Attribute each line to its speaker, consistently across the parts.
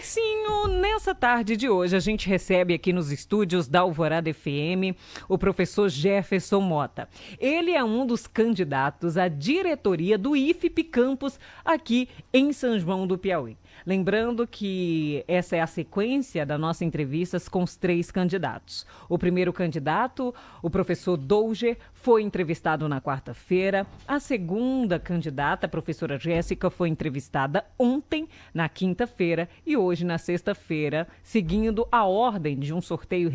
Speaker 1: Marcinho, nessa tarde de hoje a gente recebe aqui nos estúdios da Alvorada FM o professor Jefferson Mota. Ele é um dos candidatos à diretoria do IFP Campus aqui em São João do Piauí. Lembrando que essa é a sequência da nossa entrevista com os 3 candidatos. O primeiro candidato, o professor Douger, foi entrevistado na quarta-feira. A segunda candidata, a professora Jéssica, foi entrevistada ontem, na quinta-feira, e hoje, na sexta-feira, seguindo a ordem de um sorteio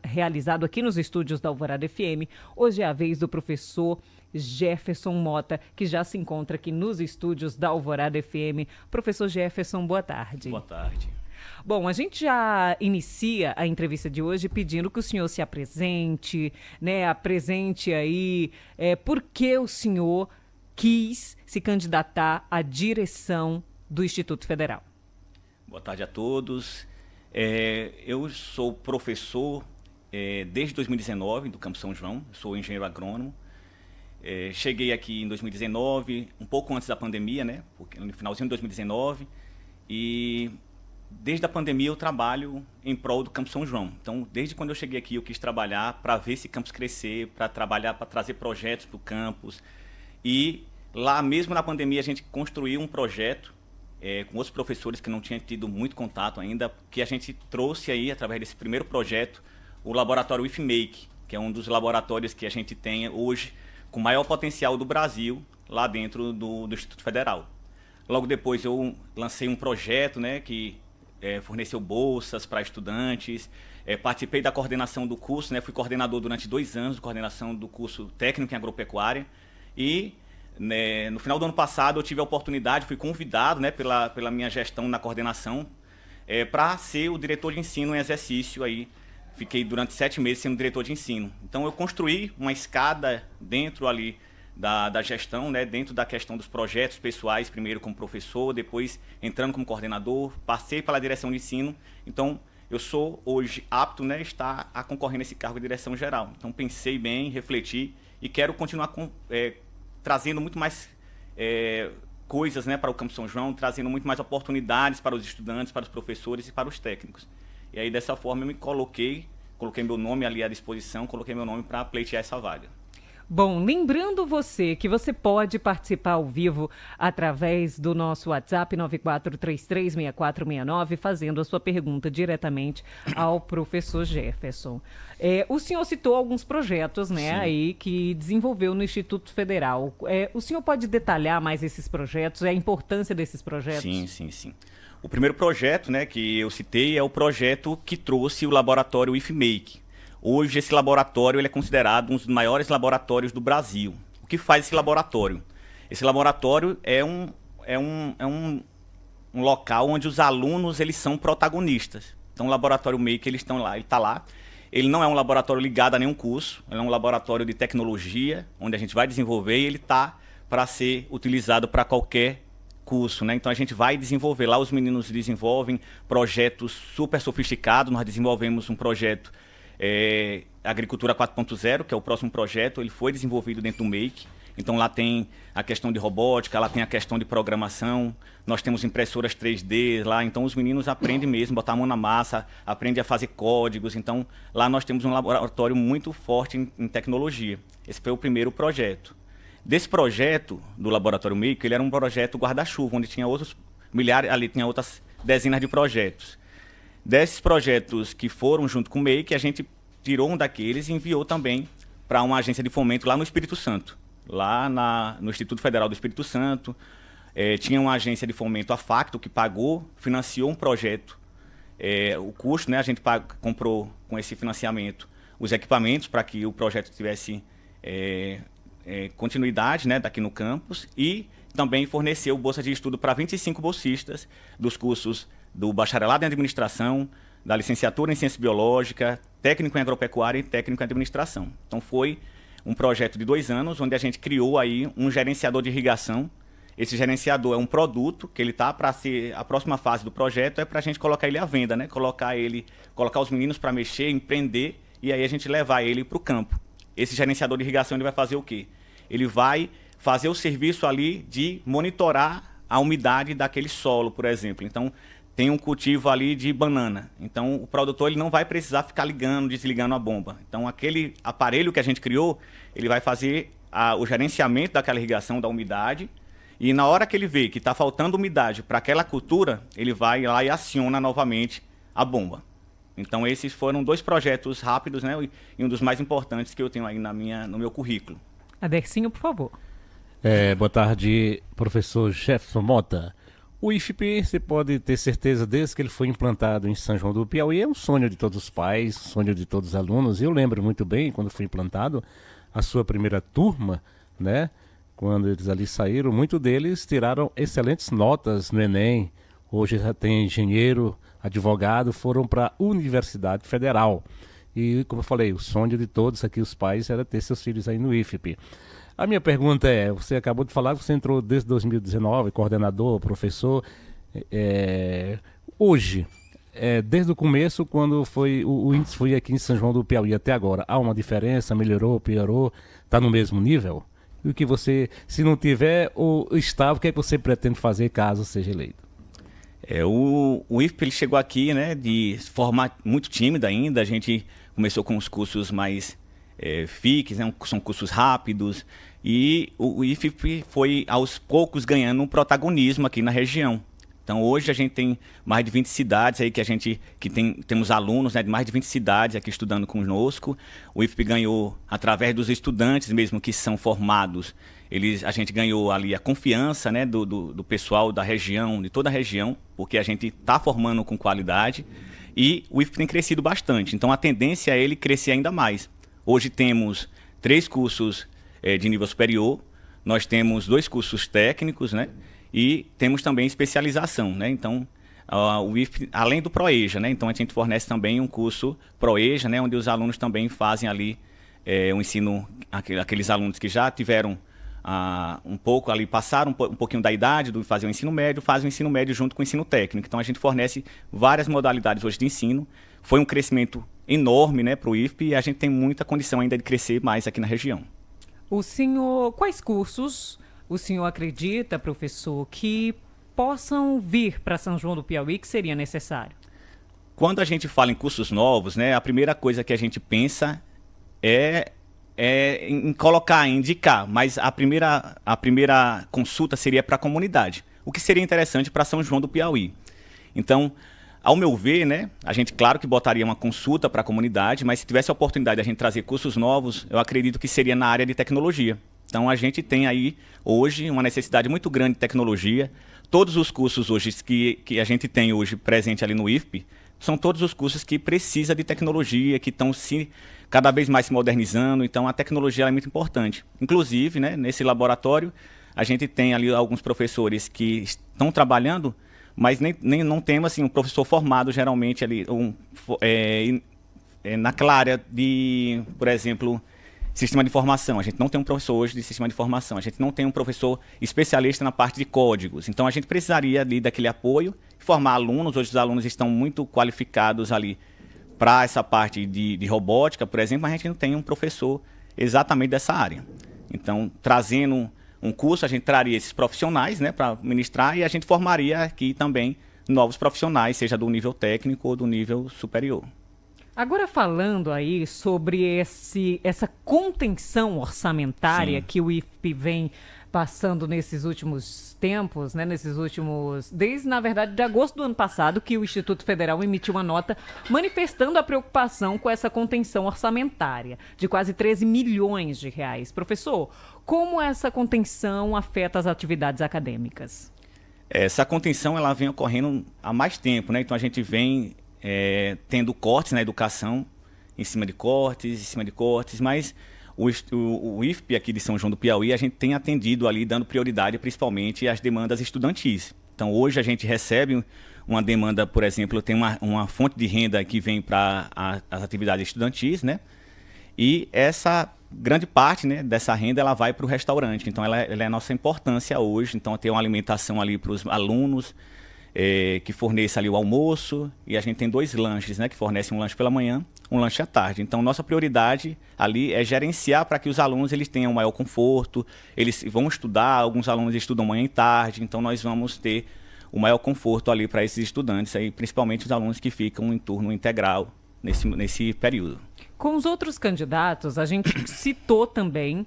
Speaker 1: realizado aqui nos estúdios da Alvorada FM. Hoje é a vez do professor Jefferson Mota, que já se encontra aqui nos estúdios da Alvorada FM. Professor Jefferson, boa tarde.
Speaker 2: Boa tarde.
Speaker 1: Bom, a gente já inicia a entrevista de hoje pedindo que o senhor se apresente, né? Apresente aí por que o senhor quis se candidatar à direção do Instituto Federal.
Speaker 2: Boa tarde a todos. Eu sou professor desde 2019 do Campo São João, sou engenheiro agrônomo. Cheguei aqui em 2019, um pouco antes da pandemia, né? Porque no finalzinho de 2019, e desde a pandemia eu trabalho em prol do Campo São João. Então, desde quando eu cheguei aqui, eu quis trabalhar para ver esse campus crescer, para trabalhar, para trazer projetos para o campus. E lá mesmo na pandemia a gente construiu um projeto com outros professores que não tinham tido muito contato ainda, que a gente trouxe aí, através desse primeiro projeto, o laboratório IFMake, que é um dos laboratórios que a gente tem hoje com maior potencial do Brasil, lá dentro do Instituto Federal. Logo depois eu lancei um projeto, né, que forneceu bolsas para estudantes, participei da coordenação do curso, né, fui coordenador durante 2 anos, coordenação do curso técnico em agropecuária, e né, no final do ano passado eu tive a oportunidade, fui convidado, né, pela minha gestão na coordenação, para ser o diretor de ensino em exercício aí. Fiquei durante 7 meses sendo diretor de ensino. Então eu construí uma escada dentro ali da gestão, né, dentro da questão dos projetos pessoais, primeiro como professor, depois entrando como coordenador, passei pela direção de ensino. Então eu sou hoje apto, né, estar a concorrer nesse cargo de direção geral. Então pensei bem, refleti e quero continuar trazendo muito mais coisas, né, para o Campo São João, trazendo muito mais oportunidades para os estudantes, para os professores e para os técnicos. E aí, dessa forma, eu me coloquei meu nome ali à disposição, coloquei meu nome para pleitear essa vaga.
Speaker 1: Bom, lembrando você que você pode participar ao vivo através do nosso WhatsApp 94336469, fazendo a sua pergunta diretamente ao professor Jefferson. O senhor citou alguns projetos, né, aí que desenvolveu no Instituto Federal. O senhor pode detalhar mais esses projetos, a importância desses projetos?
Speaker 2: Sim. O primeiro projeto, né, que eu citei é o projeto que trouxe o laboratório IFMake. Hoje esse laboratório ele é considerado um dos maiores laboratórios do Brasil. O que faz esse laboratório? Esse laboratório é um local onde os alunos eles são protagonistas. Então o laboratório Make ele está lá. Ele não é um laboratório ligado a nenhum curso, ele é um laboratório de tecnologia, onde a gente vai desenvolver e ele está para ser utilizado para qualquer curso, né? Então a gente vai desenvolver lá, os meninos desenvolvem projetos super sofisticados. Nós desenvolvemos um projeto Agricultura 4.0, que é o próximo projeto, ele foi desenvolvido dentro do Make. Então lá tem a questão de robótica, lá tem a questão de programação, nós temos impressoras 3D lá, então os meninos aprendem mesmo, botar a mão na massa, aprendem a fazer códigos. Então lá nós temos um laboratório muito forte em tecnologia. Esse foi o primeiro projeto. Desse projeto do Laboratório Make, ele era um projeto guarda-chuva, onde tinha outros milhares, ali tinha outras dezenas de projetos. Desses projetos que foram junto com o Make, a gente tirou um daqueles e enviou também para uma agência de fomento lá no Espírito Santo. Lá no Instituto Federal do Espírito Santo, tinha uma agência de fomento, a Facto, que financiou um projeto. O custo, né, a gente comprou com esse financiamento os equipamentos para que o projeto tivesse continuidade, né, daqui no campus, e também forneceu bolsa de estudo para 25 bolsistas dos cursos do bacharelado em administração, da licenciatura em ciência biológica, técnico em agropecuária e técnico em administração. Então foi um projeto de 2 anos, onde a gente criou aí um gerenciador de irrigação. Esse gerenciador é um produto que ele está para ser a próxima fase do projeto, é para a gente colocar ele à venda, né? Colocar os meninos para mexer, empreender, e aí a gente levar ele para o campo. Esse gerenciador de irrigação ele vai fazer o quê? Ele vai fazer o serviço ali de monitorar a umidade daquele solo, por exemplo. Então, tem um cultivo ali de banana. Então, o produtor ele não vai precisar ficar ligando, desligando a bomba. Então, aquele aparelho que a gente criou, ele vai fazer o gerenciamento daquela irrigação da umidade. E na hora que ele vê que está faltando umidade para aquela cultura, ele vai lá e aciona novamente a bomba. Então, esses foram 2 projetos rápidos, né? E um dos mais importantes que eu tenho aí no meu currículo.
Speaker 1: Adercinho, por favor.
Speaker 3: Boa tarde, professor Jefferson Mota. O IFP, você pode ter certeza, desde que ele foi implantado em São João do Piauí, é um sonho de todos os pais, sonho de todos os alunos. Eu lembro muito bem, quando foi implantado, a sua primeira turma, né? Quando eles ali saíram, muitos deles tiraram excelentes notas no Enem. Hoje já tem engenheiro, advogado, foram para a Universidade Federal. E, como eu falei, o sonho de todos aqui, os pais, era ter seus filhos aí no IFP. A minha pergunta é, você acabou de falar que você entrou desde 2019, coordenador, professor. Hoje, desde o começo, quando o índice foi aqui em São João do Piauí até agora, há uma diferença? Melhorou, piorou? Está no mesmo nível? E o que você, se não tiver ou está, o que é que você pretende fazer caso seja eleito?
Speaker 2: O IFP ele chegou aqui, né, de forma muito tímida ainda. A gente começou com os cursos mais FICs, né, são cursos rápidos. E o IFP foi aos poucos ganhando um protagonismo aqui na região. Então hoje a gente tem mais de 20 cidades aí temos alunos, né, de mais de 20 cidades aqui estudando conosco. O IFP ganhou, através dos estudantes mesmo que são formados, a gente ganhou ali a confiança, né, do pessoal da região, de toda a região, porque a gente está formando com qualidade e o IFP tem crescido bastante. Então a tendência é ele crescer ainda mais. Hoje temos 3 cursos de nível superior, nós temos 2 cursos técnicos, né? E temos também especialização, né? Então, o IFP, além do ProEja, né? Então, a gente fornece também um curso ProEja, né? Onde os alunos também fazem ali o ensino, aqueles alunos que já tiveram um pouco ali, passaram um pouquinho da idade do fazer o ensino médio, fazem o ensino médio junto com o ensino técnico. Então, a gente fornece várias modalidades hoje de ensino. Foi um crescimento enorme, né, para o IFP e a gente tem muita condição ainda de crescer mais aqui na região.
Speaker 1: Quais cursos o senhor acredita, professor, que possam vir para São João do Piauí que seria necessário?
Speaker 2: Quando a gente fala em cursos novos, né, a primeira coisa que a gente pensa é em colocar, em indicar, mas a primeira consulta seria para a comunidade, o que seria interessante para São João do Piauí. Então, ao meu ver, né, a gente, claro que botaria uma consulta para a comunidade, mas se tivesse a oportunidade de a gente trazer cursos novos, eu acredito que seria na área de tecnologia. Então, a gente tem aí, hoje, uma necessidade muito grande de tecnologia. Todos os cursos hoje que a gente tem hoje presente ali no IFP, são todos os cursos que precisam de tecnologia, que estão cada vez mais se modernizando. Então, a tecnologia é muito importante. Inclusive, né, nesse laboratório, a gente tem ali alguns professores que estão trabalhando, mas não temos assim, um professor formado, geralmente, ali, naquela área de, por exemplo, sistema de informação. A gente não tem um professor hoje de sistema de informação. A gente não tem um professor especialista na parte de códigos. Então, a gente precisaria ali daquele apoio, formar alunos. Hoje os alunos estão muito qualificados ali para essa parte de robótica, por exemplo, mas a gente não tem um professor exatamente dessa área. Então, trazendo um curso, a gente traria esses profissionais, né, para ministrar e a gente formaria aqui também novos profissionais, seja do nível técnico ou do nível superior.
Speaker 1: Agora falando aí sobre essa contenção orçamentária que o IFP vem passando nesses últimos tempos, né, desde, na verdade, de agosto do ano passado, que o Instituto Federal emitiu uma nota manifestando a preocupação com essa contenção orçamentária de quase 13 milhões de reais. Professor, como essa contenção afeta as atividades acadêmicas?
Speaker 2: Essa contenção ela vem ocorrendo há mais tempo, né? Então a gente vem tendo cortes na educação, em cima de cortes, mas o IFP aqui de São João do Piauí, a gente tem atendido ali, dando prioridade principalmente às demandas estudantis. Então hoje a gente recebe uma demanda, por exemplo, tem uma fonte de renda que vem para as atividades estudantis, né? E essa grande parte, né, dessa renda ela vai para o restaurante. Então ela é a nossa importância hoje. Então tem uma alimentação ali para os alunos, que forneça ali o almoço, e a gente tem 2 lanches, né, que fornecem um lanche pela manhã, um lanche à tarde. Então nossa prioridade ali é gerenciar para que os alunos eles tenham maior conforto, eles vão estudar, alguns alunos estudam manhã e tarde, então nós vamos ter o maior conforto ali para esses estudantes, aí, principalmente os alunos que ficam em turno integral nesse período.
Speaker 1: Com os outros candidatos, a gente citou também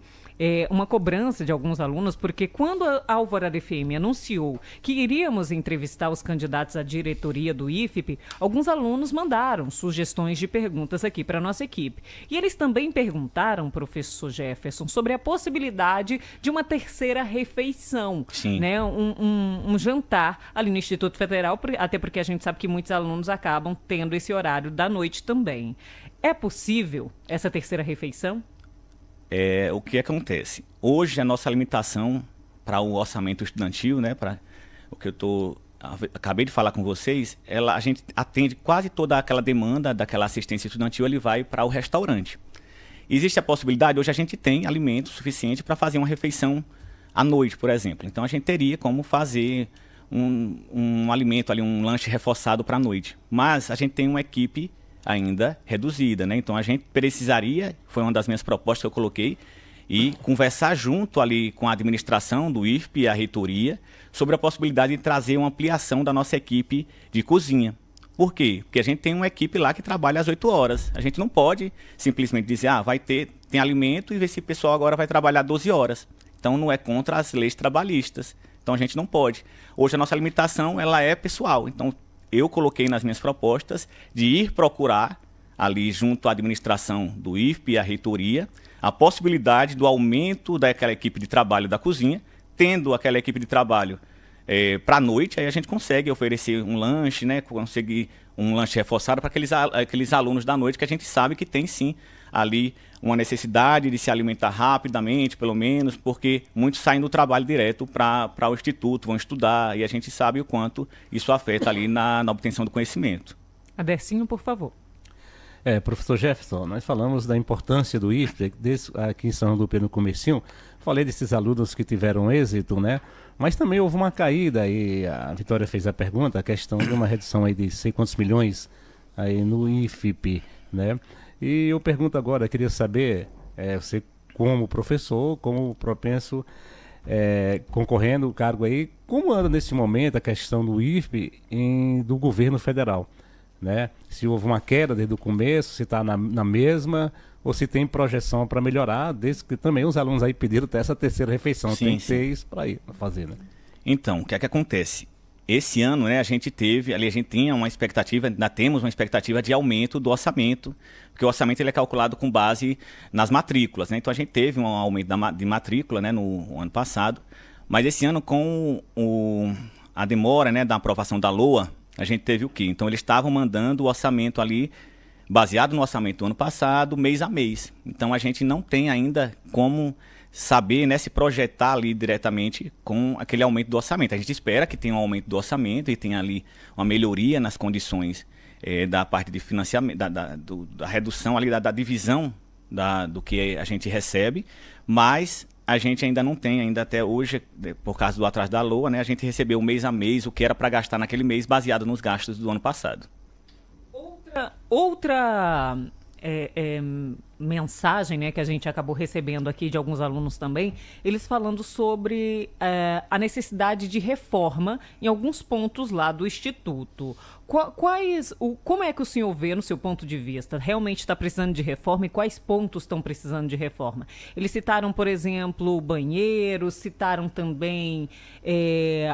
Speaker 1: uma cobrança de alguns alunos, porque quando a Alvorada FM anunciou que iríamos entrevistar os candidatos à diretoria do IFIP, alguns alunos mandaram sugestões de perguntas aqui para a nossa equipe. E eles também perguntaram, professor Jefferson, sobre a possibilidade de uma terceira refeição, né? Um jantar ali no Instituto Federal, até porque a gente sabe que muitos alunos acabam tendo esse horário da noite também. É possível essa terceira refeição?
Speaker 2: O que acontece? Hoje a nossa limitação para o orçamento estudantil, né, para o que acabei de falar com vocês, a gente atende quase toda aquela demanda daquela assistência estudantil, ele vai para o restaurante. Existe a possibilidade, hoje a gente tem alimento suficiente para fazer uma refeição à noite, por exemplo. Então a gente teria como fazer um alimento ali, um lanche reforçado para a noite. Mas a gente tem uma equipe ainda reduzida, né? Então a gente precisaria, foi uma das minhas propostas que eu coloquei, e conversar junto ali com a administração do IFP e a reitoria sobre a possibilidade de trazer uma ampliação da nossa equipe de cozinha. Por quê? Porque a gente tem uma equipe lá que trabalha às 8 horas. A gente não pode simplesmente dizer, tem alimento e esse pessoal agora vai trabalhar 12 horas. Então não é contra as leis trabalhistas. Então a gente não pode. Hoje a nossa limitação ela é pessoal. Então eu coloquei nas minhas propostas de ir procurar ali junto à administração do IFP e à reitoria a possibilidade do aumento daquela equipe de trabalho da cozinha, tendo aquela equipe de trabalho para a noite, aí a gente consegue oferecer um lanche, né, conseguir um lanche reforçado para aqueles alunos da noite que a gente sabe que tem sim ali uma necessidade de se alimentar rapidamente, pelo menos, porque muitos saem do trabalho direto para o instituto, vão estudar, e a gente sabe o quanto isso afeta ali na obtenção do conhecimento.
Speaker 1: Adercinho, por favor.
Speaker 3: Professor Jefferson, nós falamos da importância do IFP, aqui em São João do Pé no comecinho, falei desses alunos que tiveram êxito, né? Mas também houve uma caída, e a Vitória fez a pergunta, a questão de uma redução aí de sei quantos milhões aí no IFP, né? E eu pergunto agora, queria saber, você como professor, como propenso, concorrendo o cargo aí, como anda nesse momento a questão do IFP do governo federal, né? Se houve uma queda desde o começo, se está na mesma, ou se tem projeção para melhorar, desde que também os alunos aí pediram até essa terceira refeição,
Speaker 2: sim,
Speaker 3: tem que ter isso para ir fazer, né?
Speaker 2: Então, o que é que acontece? Esse ano, né, a gente tinha uma expectativa, ainda temos uma expectativa de aumento do orçamento, porque o orçamento ele é calculado com base nas matrículas, né? Então a gente teve um aumento de matrícula, né, no ano passado, mas esse ano com a demora, né, da aprovação da LOA, a gente teve o quê? Então eles estavam mandando o orçamento ali, baseado no orçamento do ano passado, mês a mês. Então a gente não tem ainda como saber, né, se projetar ali diretamente com aquele aumento do orçamento. A gente espera que tenha um aumento do orçamento e tenha ali uma melhoria nas condições da parte de financiamento, da redução ali, da divisão do que a gente recebe, mas a gente ainda não tem, ainda até hoje, por causa do atraso da LOA, né, a gente recebeu mês a mês o que era para gastar naquele mês, baseado nos gastos do ano passado.
Speaker 1: Outra mensagem, né, que a gente acabou recebendo aqui de alguns alunos também, eles falando sobre a necessidade de reforma em alguns pontos lá do Instituto. Como é que o senhor vê, no seu ponto de vista, realmente está precisando de reforma e quais pontos estão precisando de reforma? Eles citaram, por exemplo, banheiros, citaram também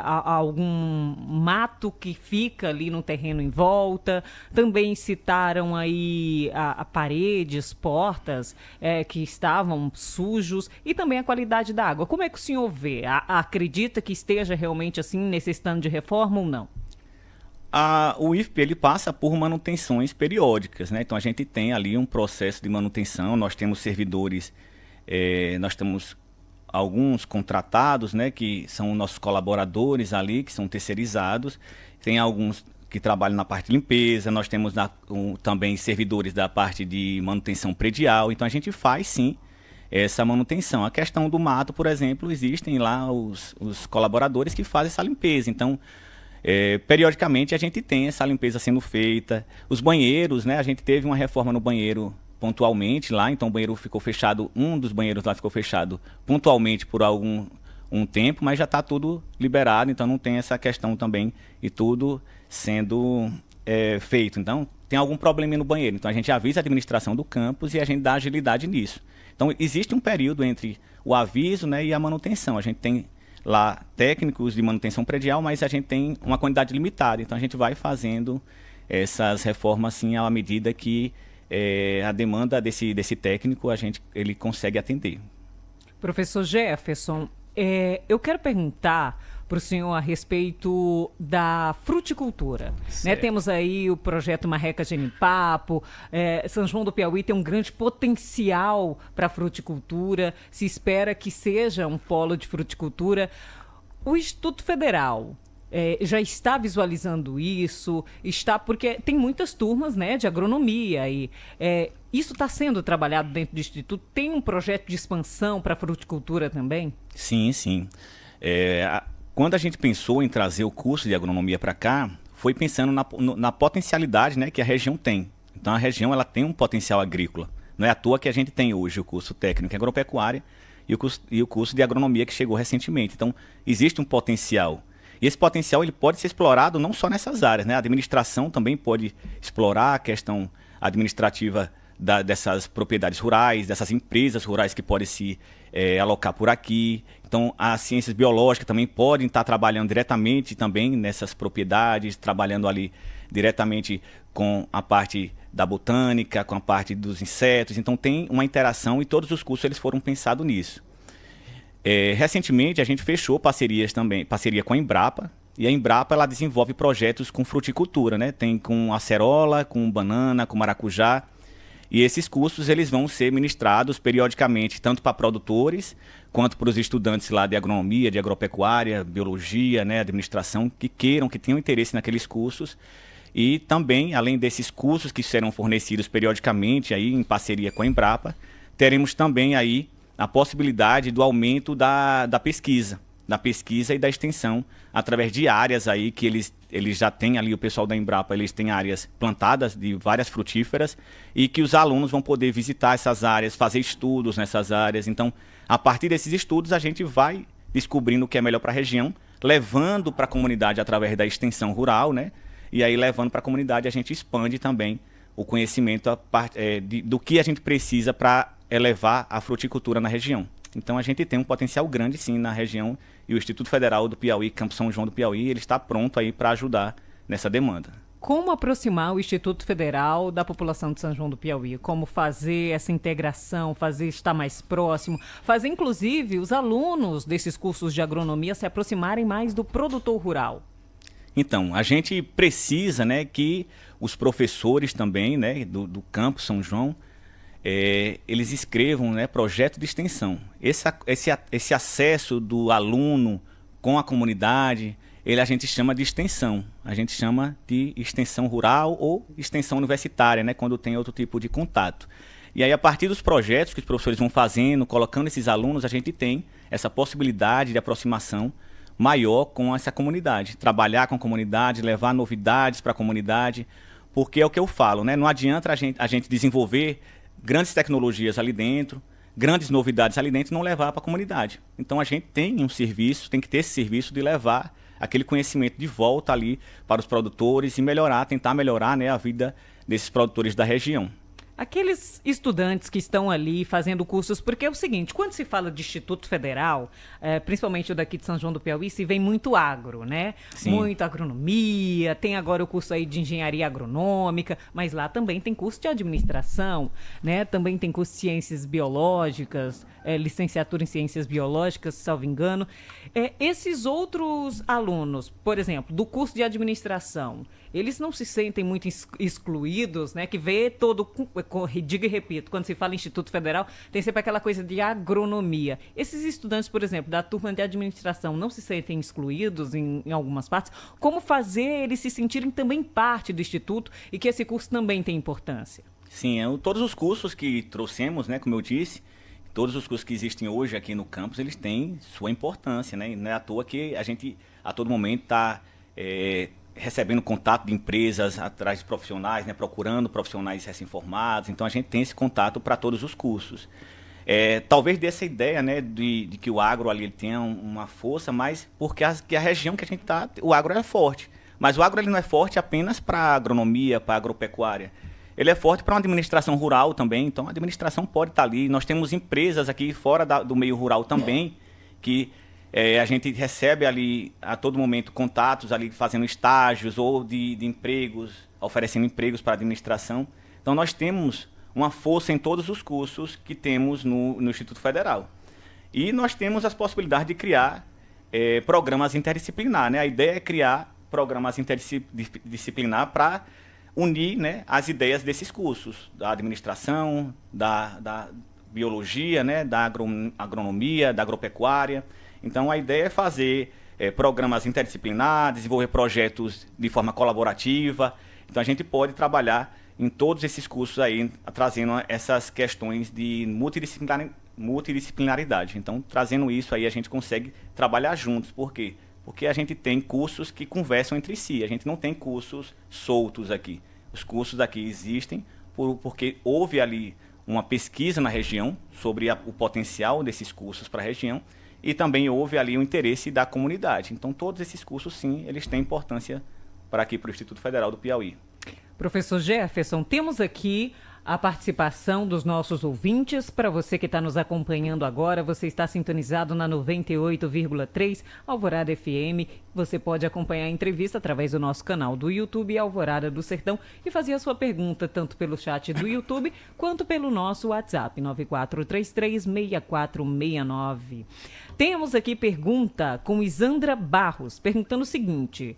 Speaker 1: algum mato que fica ali no terreno em volta, também citaram aí a paredes, portas que estavam sujos e também a qualidade da água. Como é que o senhor vê? Acredita que esteja realmente assim necessitando de reforma ou não?
Speaker 2: O IFP ele passa por manutenções periódicas, né? Então a gente tem ali um processo de manutenção, nós temos servidores, nós temos alguns contratados, né, que são nossos colaboradores ali, que são terceirizados, tem alguns que trabalham na parte de limpeza, nós temos também servidores da parte de manutenção predial, então a gente faz sim essa manutenção. A questão do mato, por exemplo, existem lá os colaboradores que fazem essa limpeza, então periodicamente a gente tem essa limpeza sendo feita. Os banheiros, né, a gente teve uma reforma no banheiro pontualmente lá, então o banheiro ficou fechado, um dos banheiros lá ficou fechado pontualmente por um tempo, mas já está tudo liberado, então não tem essa questão também e tudo sendo feito. Então, tem algum probleminha no banheiro. Então, a gente avisa a administração do campus e a gente dá agilidade nisso. Então, existe um período entre o aviso, né, e a manutenção. A gente tem lá técnicos de manutenção predial, mas a gente tem uma quantidade limitada. Então, a gente vai fazendo essas reformas assim à medida que a demanda desse técnico ele consegue atender.
Speaker 1: Professor Jefferson, eu quero perguntar para o senhor a respeito da fruticultura. Né? Temos aí o projeto Marreca Genipapo, São João do Piauí tem um grande potencial para a fruticultura, se espera que seja um polo de fruticultura. O Instituto Federal já está visualizando isso, porque tem muitas turmas, né, de agronomia e isso está sendo trabalhado dentro do Instituto? Tem um projeto de expansão para a fruticultura também?
Speaker 2: Sim, sim. Quando a gente pensou em trazer o curso de agronomia para cá, foi pensando na potencialidade, né, que a região tem. Então a região ela tem um potencial agrícola. Não é à toa que a gente tem hoje o curso técnico em agropecuária e o curso de agronomia que chegou recentemente. Então existe um potencial. E esse potencial ele pode ser explorado não só nessas áreas, né? A administração também pode explorar a questão administrativa dessas propriedades rurais, dessas empresas rurais que podem se alocar por aqui. Então, as ciências biológicas também podem estar trabalhando diretamente também nessas propriedades, trabalhando ali diretamente com a parte da botânica, com a parte dos insetos. Então, tem uma interação e todos os cursos eles foram pensados nisso. Recentemente, a gente fechou parceria com a Embrapa, e a Embrapa ela desenvolve projetos com fruticultura, né? Tem com acerola, com banana, com maracujá, e esses cursos eles vão ser ministrados periodicamente, tanto para produtores, quanto para os estudantes lá de agronomia, de agropecuária, biologia, né? Administração, que tenham interesse naqueles cursos. E também, além desses cursos que serão fornecidos periodicamente aí, em parceria com a Embrapa, teremos também aí a possibilidade do aumento da pesquisa e da extensão, através de áreas aí que eles já têm ali, o pessoal da Embrapa, eles têm áreas plantadas de várias frutíferas e que os alunos vão poder visitar essas áreas, fazer estudos nessas áreas. Então, a partir desses estudos, a gente vai descobrindo o que é melhor para a região, levando para a comunidade através da extensão rural, né? E aí, levando para a comunidade, a gente expande também o conhecimento do que a gente precisa para elevar a fruticultura na região. Então a gente tem um potencial grande sim na região e o Instituto Federal do Piauí, Campo São João do Piauí, ele está pronto aí para ajudar nessa demanda.
Speaker 1: Como aproximar o Instituto Federal da população de São João do Piauí? Como fazer essa integração, fazer estar mais próximo, fazer inclusive os alunos desses cursos de agronomia se aproximarem mais do produtor rural?
Speaker 2: Então, a gente precisa, né, que os professores também, né, do Campo São João, eles escrevam, né, projeto de extensão. Esse acesso do aluno com a comunidade, a gente chama de extensão. A gente chama de extensão rural ou extensão universitária, né, quando tem outro tipo de contato. E aí, a partir dos projetos que os professores vão fazendo, colocando esses alunos, a gente tem essa possibilidade de aproximação maior com essa comunidade. Trabalhar com a comunidade, levar novidades para a comunidade, porque é o que eu falo, né? Não adianta a gente desenvolver grandes tecnologias ali dentro, grandes novidades ali dentro e não levar para a comunidade. Então a gente tem tem que ter esse serviço de levar aquele conhecimento de volta ali para os produtores e tentar melhorar, né, a vida desses produtores da região.
Speaker 1: Aqueles estudantes que estão ali fazendo cursos, porque é o seguinte, quando se fala de Instituto Federal, principalmente o daqui de São João do Piauí, se vem muito agro, né?
Speaker 2: Sim.
Speaker 1: Muita agronomia, tem agora o curso aí de engenharia agronômica, mas lá também tem curso de administração, né? Também tem curso de ciências biológicas, licenciatura em ciências biológicas, salvo engano. Esses outros alunos, por exemplo, do curso de administração, eles não se sentem muito excluídos, né? Que vê todo, digo e repito, quando se fala em Instituto Federal, tem sempre aquela coisa de agronomia. Esses estudantes, por exemplo, da turma de administração, não se sentem excluídos em algumas partes? Como fazer eles se sentirem também parte do Instituto e que esse curso também tem importância?
Speaker 2: Sim, todos os cursos que trouxemos, né, como eu disse, todos os cursos que existem hoje aqui no campus, eles têm sua importância, né? Não é à toa que a gente, a todo momento, está recebendo contato de empresas atrás de profissionais, né, procurando profissionais recém-formados. Então, a gente tem esse contato para todos os cursos. Talvez dessa ideia, né, de que o agro ali ele tenha uma força, mas porque que a região que a gente está, o agro é forte. Mas o agro ele não é forte apenas para a agronomia, para a agropecuária. Ele é forte para uma administração rural também, então a administração pode estar ali. Nós temos empresas aqui fora do meio rural também, que a gente recebe ali a todo momento contatos ali fazendo estágios ou de empregos, oferecendo empregos para a administração. Então nós temos uma força em todos os cursos que temos no Instituto Federal. E nós temos as possibilidades de criar programas interdisciplinares, né? A ideia é criar programas interdisciplinares para unir, né, as ideias desses cursos, da administração, da biologia, né, da agronomia, da agropecuária. Então a ideia é fazer programas interdisciplinares, desenvolver projetos de forma colaborativa. Então a gente pode trabalhar em todos esses cursos aí, trazendo essas questões de multidisciplinaridade. Então, trazendo isso aí, a gente consegue trabalhar juntos. Por quê? Porque a gente tem cursos que conversam entre si. A gente não tem cursos soltos aqui. Os cursos aqui existem porque houve ali uma pesquisa na região sobre o potencial desses cursos para a região e também houve ali o interesse da comunidade. Então, todos esses cursos, sim, eles têm importância para aqui, para o Instituto Federal do Piauí.
Speaker 1: Professor Jefferson, temos aqui a participação dos nossos ouvintes. Para você que está nos acompanhando agora, você está sintonizado na 98,3 Alvorada FM. Você pode acompanhar a entrevista através do nosso canal do YouTube Alvorada do Sertão e fazer a sua pergunta tanto pelo chat do YouTube quanto pelo nosso WhatsApp 9433-6469. Temos aqui pergunta com Isandra Barros, perguntando o seguinte...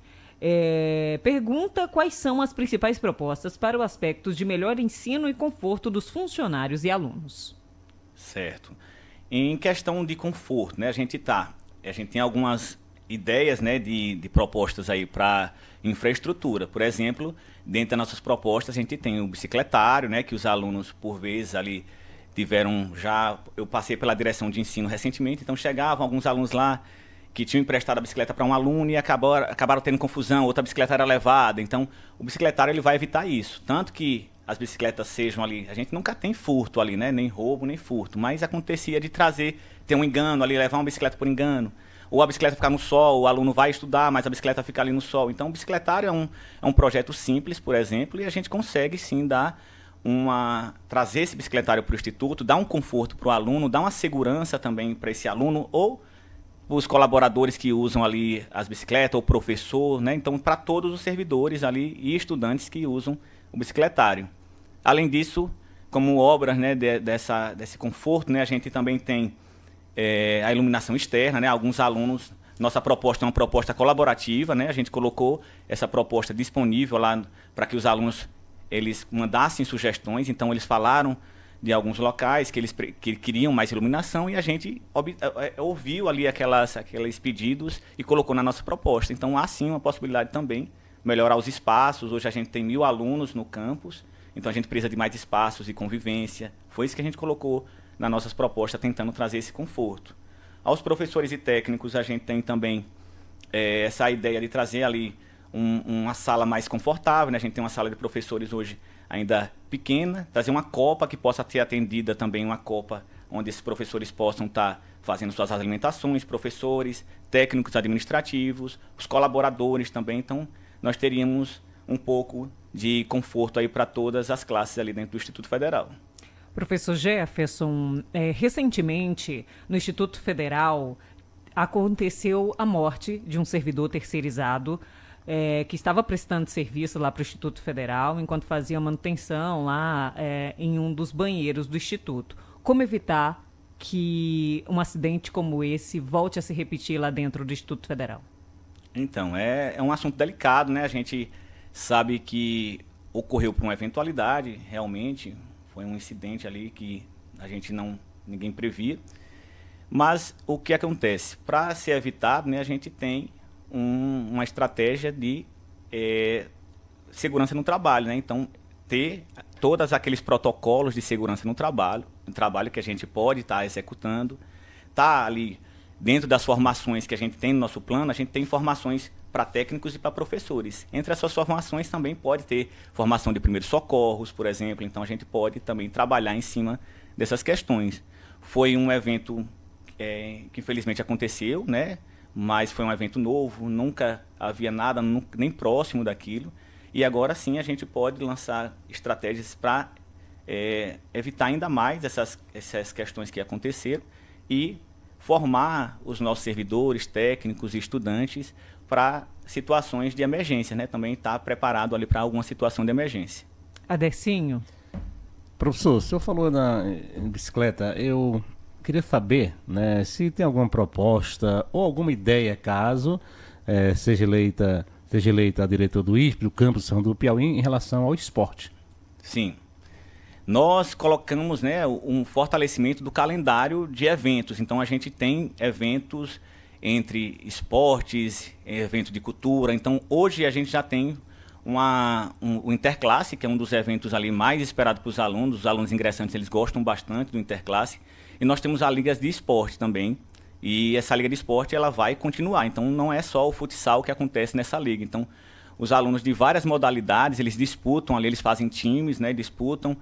Speaker 1: pergunta quais são as principais propostas para o aspecto de melhor ensino e conforto dos funcionários e alunos.
Speaker 2: Certo. Em questão de conforto, né, a gente tem algumas ideias, né, de propostas aí para infraestrutura. Por exemplo, dentro das nossas propostas a gente tem o bicicletário, né, que os alunos por vezes ali tiveram já... Eu passei pela direção de ensino recentemente, então chegavam alguns alunos lá que tinham emprestado a bicicleta para um aluno e acabaram tendo confusão, outra bicicleta era levada. Então, o bicicletário ele vai evitar isso. Tanto que as bicicletas sejam ali... A gente nunca tem furto ali, né? Nem roubo, nem furto. Mas acontecia de ter um engano ali, levar uma bicicleta por engano. Ou a bicicleta ficar no sol, o aluno vai estudar, mas a bicicleta fica ali no sol. Então, o bicicletário é um projeto simples, por exemplo, e a gente consegue, sim, trazer esse bicicletário para o Instituto, dar um conforto para o aluno, dar uma segurança também para esse aluno, ou os colaboradores que usam ali as bicicletas, o professor, né? Então, para todos os servidores ali e estudantes que usam o bicicletário. Além disso, como obras, né, desse conforto, né, a gente também tem a iluminação externa, né? Alguns alunos, nossa proposta é uma proposta colaborativa, né? A gente colocou essa proposta disponível lá para que os alunos eles mandassem sugestões, então eles falaram de alguns locais que eles queriam mais iluminação e a gente ouviu ali aqueles pedidos e colocou na nossa proposta. Então, há sim uma possibilidade também melhorar os espaços. Hoje a gente tem 1.000 alunos no campus, então a gente precisa de mais espaços e convivência. Foi isso que a gente colocou nas nossas propostas, tentando trazer esse conforto. Aos professores e técnicos, a gente tem também essa ideia de trazer ali uma sala mais confortável, né? A gente tem uma sala de professores hoje ainda pequena, trazer uma copa que possa ser atendida também, uma copa onde esses professores possam estar fazendo suas alimentações, professores, técnicos administrativos, os colaboradores também. Então, nós teríamos um pouco de conforto aí para todas as classes ali dentro do Instituto Federal.
Speaker 1: Professor Jefferson, recentemente no Instituto Federal aconteceu a morte de um servidor terceirizado que estava prestando serviço lá para o Instituto Federal, enquanto fazia manutenção lá em um dos banheiros do Instituto. Como evitar que um acidente como esse volte a se repetir lá dentro do Instituto Federal?
Speaker 2: Então, é um assunto delicado, né? A gente sabe que ocorreu por uma eventualidade, realmente, foi um incidente ali que ninguém previa. Mas o que acontece? Para ser evitado, né, a gente tem uma estratégia de segurança no trabalho, né? Então, ter todos aqueles protocolos de segurança no trabalho que a gente pode estar executando, ali dentro das formações que a gente tem no nosso plano, a gente tem formações para técnicos e para professores. Entre essas formações também pode ter formação de primeiros socorros, por exemplo, então a gente pode também trabalhar em cima dessas questões. Foi um evento que infelizmente aconteceu, né? Mas foi um evento novo, nunca havia nada nem próximo daquilo. E agora sim a gente pode lançar estratégias para evitar ainda mais essas questões que aconteceram e formar os nossos servidores, técnicos e estudantes para situações de emergência, né? Também estar preparado ali para alguma situação de emergência.
Speaker 1: Adercinho?
Speaker 3: Professor, o senhor falou em bicicleta, eu queria saber, né, se tem alguma proposta ou alguma ideia, caso seja eleita a diretora do IFP, do campus São do Piauí, em relação ao esporte.
Speaker 2: Sim. Nós colocamos, né, um fortalecimento do calendário de eventos. Então, a gente tem eventos entre esportes, evento de cultura. Então, hoje a gente já tem o Interclasse, que é um dos eventos ali mais esperados para os alunos. Os alunos ingressantes, eles gostam bastante do Interclasse. E nós temos a Liga de Esporte também. E essa Liga de Esporte, ela vai continuar. Então, não é só o futsal que acontece nessa liga. Então, os alunos de várias modalidades, eles disputam ali, eles fazem times, né, disputam.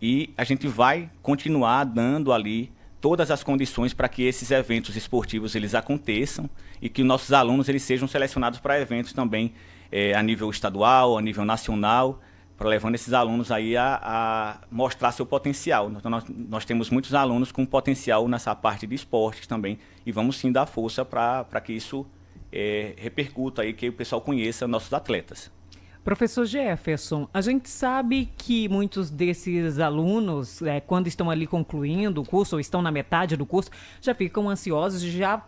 Speaker 2: E a gente vai continuar dando ali todas as condições para que esses eventos esportivos eles aconteçam e que nossos alunos eles sejam selecionados para eventos também a nível estadual, a nível nacional, para levando esses alunos aí a mostrar seu potencial. Então, nós temos muitos alunos com potencial nessa parte de esportes também e vamos sim dar força para que isso repercuta aí, que o pessoal conheça nossos atletas.
Speaker 1: Professor Jefferson, a gente sabe que muitos desses alunos, quando estão ali concluindo o curso ou estão na metade do curso, já ficam ansiosos, já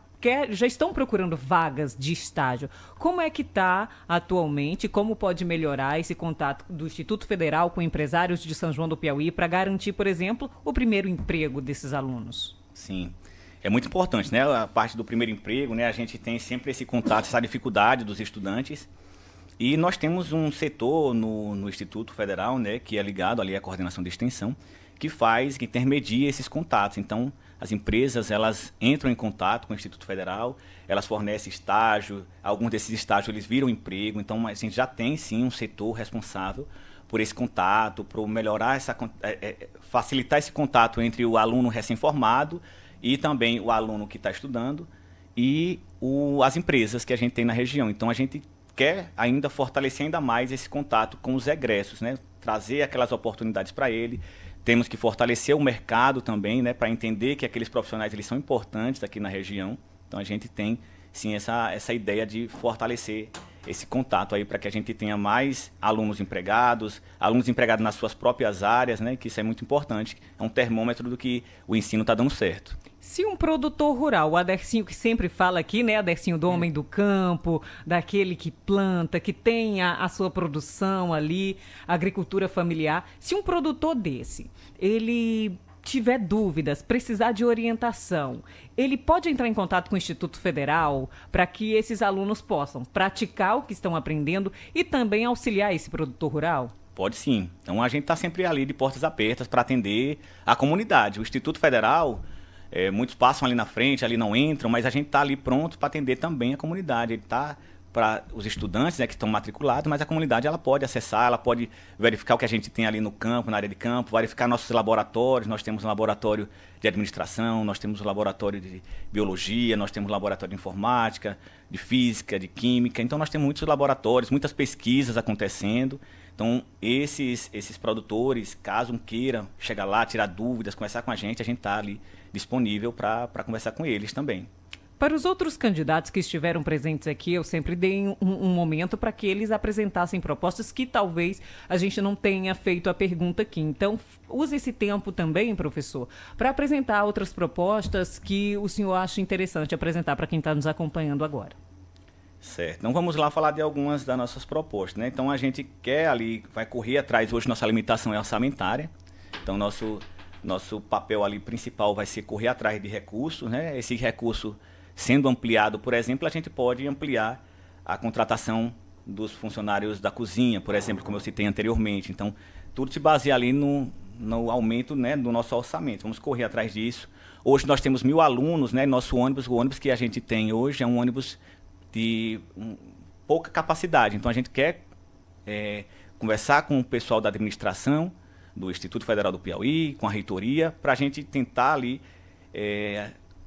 Speaker 1: estão procurando vagas de estágio. Como é que está atualmente? Como pode melhorar esse contato do Instituto Federal com empresários de São João do Piauí para garantir, por exemplo, o primeiro emprego desses alunos?
Speaker 2: Sim. É muito importante, né? A parte do primeiro emprego, né? A gente tem sempre esse contato, essa dificuldade dos estudantes. E nós temos um setor no Instituto Federal, né, que é ligado ali à coordenação de extensão, que intermedia esses contatos. Então, as empresas, elas entram em contato com o Instituto Federal, elas fornecem estágio, alguns desses estágios eles viram emprego, então a gente já tem sim um setor responsável por esse contato, por melhorar facilitar esse contato entre o aluno recém-formado e também o aluno que está estudando e as empresas que a gente tem na região. Então, a gente quer ainda fortalecer ainda mais esse contato com os egressos, né? Trazer aquelas oportunidades para ele. Temos que fortalecer o mercado também, né? Para entender que aqueles profissionais eles são importantes aqui na região. Então a gente tem sim essa ideia de fortalecer esse contato aí para que a gente tenha mais alunos empregados nas suas próprias áreas, né? Que isso é muito importante. É um termômetro do que o ensino está dando certo.
Speaker 1: Se um produtor rural, o Adercinho que sempre fala aqui, né, Adercinho do homem do campo, daquele que planta, que tem a sua produção ali, agricultura familiar, se um produtor desse, ele tiver dúvidas, precisar de orientação, ele pode entrar em contato com o Instituto Federal para que esses alunos possam praticar o que estão aprendendo e também auxiliar esse produtor rural?
Speaker 2: Pode sim. Então a gente está sempre ali de portas abertas para atender a comunidade. O Instituto Federal, muitos passam ali na frente, ali não entram, mas a gente está ali pronto para atender também a comunidade. Ele está para os estudantes, né, que estão matriculados, mas a comunidade ela pode acessar, ela pode verificar o que a gente tem ali no campo, na área de campo, verificar nossos laboratórios. Nós temos um laboratório de administração, nós temos um laboratório de biologia, nós temos um laboratório de informática, de física, de química. Então nós temos muitos laboratórios, muitas pesquisas acontecendo. Então esses produtores, caso queiram chegar lá, tirar dúvidas, conversar com a gente está ali disponível para conversar com eles também.
Speaker 1: Para os outros candidatos que estiveram presentes aqui, eu sempre dei um momento para que eles apresentassem propostas que talvez a gente não tenha feito a pergunta aqui. Então, use esse tempo também, professor, para apresentar outras propostas que o senhor acha interessante apresentar para quem está nos acompanhando agora.
Speaker 2: Certo. Então, vamos lá falar de algumas das nossas propostas, né? Então, a gente quer ali, vai correr atrás, hoje nossa limitação é orçamentária. Então, nosso papel ali principal vai ser correr atrás de recursos, né? Esse recurso sendo ampliado, por exemplo, a gente pode ampliar a contratação dos funcionários da cozinha, por exemplo, como eu citei anteriormente. Então, tudo se baseia ali no aumento, né, do nosso orçamento. Vamos correr atrás disso. Hoje nós temos 1.000 alunos, né? Nosso ônibus, o ônibus que a gente tem hoje é um ônibus de pouca capacidade. Então, a gente quer conversar com o pessoal da administração, do Instituto Federal do Piauí, com a reitoria, para a gente tentar ali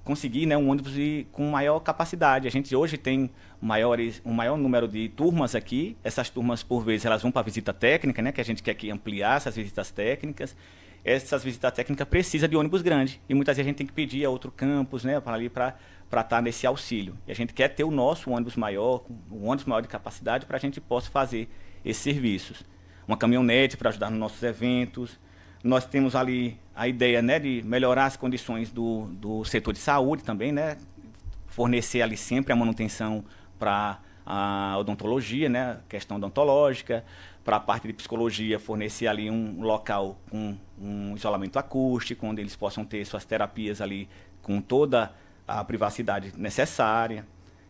Speaker 2: conseguir, né, um ônibus com maior capacidade. A gente hoje tem um maior número de turmas aqui. Essas turmas, por vezes, elas vão para visita técnica, né, que a gente quer que ampliar essas visitas técnicas. Essas visitas técnicas precisam de ônibus grande. E muitas vezes a gente tem que pedir a outro campus, né, para estar nesse auxílio. E a gente quer ter o nosso ônibus maior, um ônibus maior de capacidade, para a gente possa fazer esses serviços. Uma caminhonete para ajudar nos nossos eventos. Nós temos ali a ideia, né, de melhorar as condições do setor de saúde também, né, fornecer ali sempre a manutenção para a odontologia, né, questão odontológica, para a parte de psicologia, fornecer ali um local com um isolamento acústico, onde eles possam ter suas terapias ali com toda a privacidade necessária.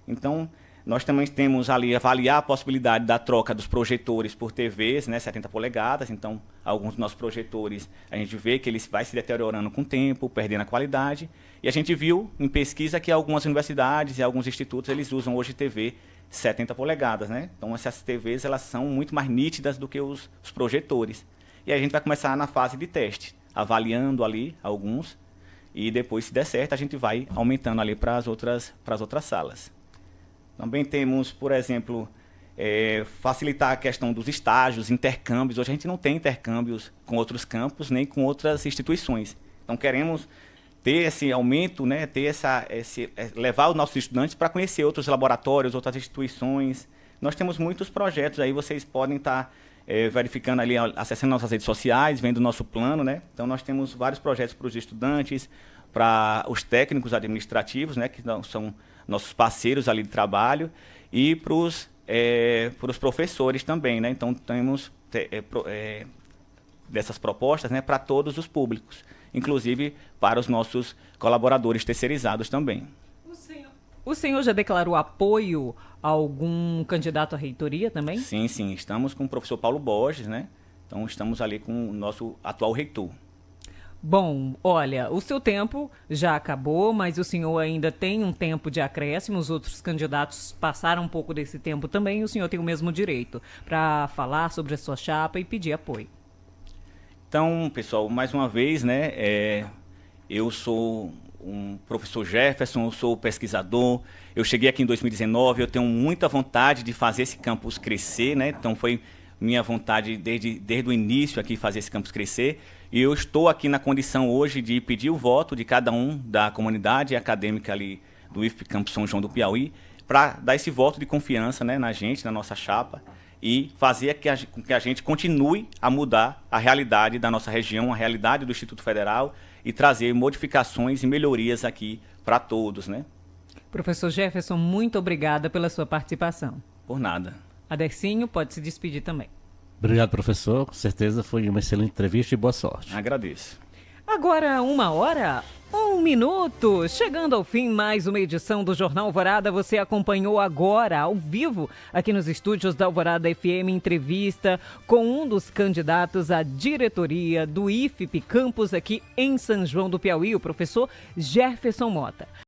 Speaker 2: Então, nós também temos ali avaliar a possibilidade da troca dos projetores por TVs, né, 70 polegadas. Então, alguns dos nossos projetores, a gente vê que eles vai se deteriorando com o tempo, perdendo a qualidade. E a gente viu em pesquisa que algumas universidades e alguns institutos, eles usam hoje TV 70 polegadas, né? Então, essas TVs, elas são muito mais nítidas do que os projetores. E aí a gente vai começar na fase de teste, avaliando ali alguns. E depois, se der certo, a gente vai aumentando ali para as outras salas. Também temos, por exemplo, facilitar a questão dos estágios, intercâmbios. Hoje a gente não tem intercâmbios com outros campos, nem com outras instituições. Então queremos ter esse aumento, né, levar os nossos estudantes para conhecer outros laboratórios, outras instituições. Nós temos muitos projetos aí, vocês podem estar verificando ali, acessando nossas redes sociais, vendo o nosso plano, né? Então nós temos vários projetos para os estudantes, para os técnicos administrativos, né, que são nossos parceiros ali de trabalho, e para os professores também, né? Então temos dessas propostas, né, para todos os públicos, inclusive para os nossos colaboradores terceirizados também.
Speaker 1: O senhor já declarou apoio a algum candidato à reitoria também?
Speaker 2: Sim, estamos com o professor Paulo Borges, né? Então estamos ali com o nosso atual reitor.
Speaker 1: Bom, olha, o seu tempo já acabou, mas o senhor ainda tem um tempo de acréscimo. Os outros candidatos passaram um pouco desse tempo também, e o senhor tem o mesmo direito para falar sobre a sua chapa e pedir apoio.
Speaker 2: Então, pessoal, mais uma vez, né, eu sou um professor Jefferson, eu sou pesquisador, eu cheguei aqui em 2019, eu tenho muita vontade de fazer esse campus crescer, né? Então foi minha vontade desde o início aqui fazer esse campus crescer. E eu estou aqui na condição hoje de pedir o voto de cada um da comunidade acadêmica ali do IFP Campus São João do Piauí, para dar esse voto de confiança, né, na gente, na nossa chapa, e fazer com que a gente continue a mudar a realidade da nossa região, a realidade do Instituto Federal, e trazer modificações e melhorias aqui para todos, né?
Speaker 1: Professor Jefferson, muito obrigada pela sua participação.
Speaker 2: Por nada.
Speaker 1: Adercinho, pode se despedir também.
Speaker 3: Obrigado, professor. Com certeza foi uma excelente entrevista e boa sorte.
Speaker 2: Agradeço.
Speaker 1: Agora 1h, 1 minuto. Chegando ao fim, mais uma edição do Jornal Alvorada. Você acompanhou agora, ao vivo, aqui nos estúdios da Alvorada FM, entrevista com um dos candidatos à diretoria do IFP Campus aqui em São João do Piauí, o professor Jefferson Mota.